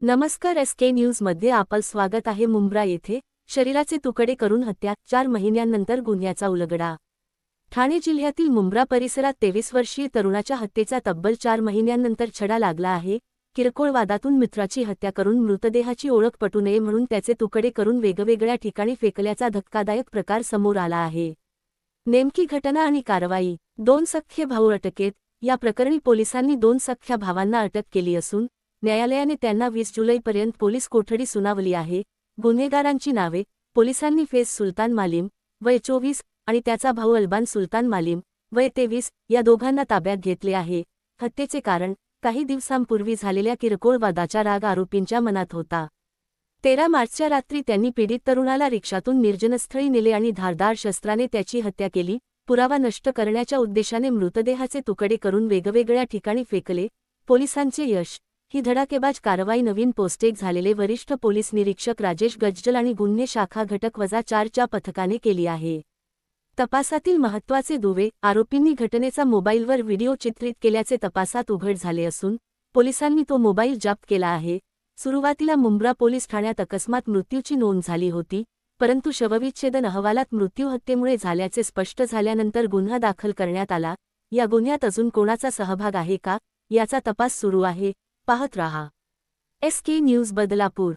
नमस्कार SK न्यूजमध्ये आपलं स्वागत आहे. मुंब्रा येथे शरीराचे तुकडे करून हत्या, 4 महिन्यांनंतर गुन्ह्याचा उलगडा. ठाणे जिल्ह्यातील मुंब्रा परिसरात 23 वर्षीय तरुणाच्या हत्येचा तब्बल 4 महिन्यांनंतर छडा लागला आहे. किरकोळ वादातून मित्राची हत्या करून मृतदेहाची ओळख पटू नये म्हणून त्याचे तुकडे करून वेगवेगळ्या ठिकाणी फेकल्याचा धक्कादायक प्रकार समोर आला आहे. नेमकी घटना आणि कारवाई. 2 सख्खे भाऊ अटकेत. या प्रकरणी पोलिसांनी 2 सख्ख्या भावांना अटक केली असून न्यायालयाने त्यांना 20 जुलैपर्यंत पोलीस कोठडी सुनावली आहे. गुन्हेगारांची नावे: पोलिसांनी फैज सुलतान मालीम, वय 24, आणि त्याचा भाऊ अल्बान सुलतान मालीम, वय 23, या दोघांना ताब्यात घेतले आहे. हत्येचे कारण: काही दिवसांपूर्वी झालेल्या किरकोळ वादाचा राग आरोपींच्या मनात होता. 13 मार्चच्या रात्री त्यांनी पीडित तरुणाला रिक्षातून निर्जनस्थळी नेले आणि धारदार शस्त्राने त्याची हत्या केली. पुरावा नष्ट करण्याच्या उद्देशाने मृतदेहाचे तुकडे करून वेगवेगळ्या ठिकाणी फेकले. पोलिसांचे यश. ही धडाकेबाज कारवाई नवीन पोस्टेक झालेले वरिष्ठ पोलीस निरीक्षक राजेश गज्जल आणि गुन्हे शाखा घटक -4 च्या पथकाने केली आहे. तपासातील महत्त्वाचे दुवे: आरोपींनी घटनेचा मोबाईलवर व्हिडिओ चित्रित केल्याचे तपासात उघड झाले असून पोलिसांनी तो मोबाईल जप्त केला आहे. सुरुवातीला मुंब्रा पोलीस ठाण्यात अकस्मात मृत्यूची नोंद झाली होती, परंतु शवविच्छेदन अहवालात मृत्यू हत्येमुळे झाल्याचे स्पष्ट झाल्यानंतर गुन्हा दाखल करण्यात आला. या गुन्ह्यात अजून कोणाचा सहभाग आहे का, याचा तपास सुरू आहे. पाहत रहा SK न्यूज बदलापूर.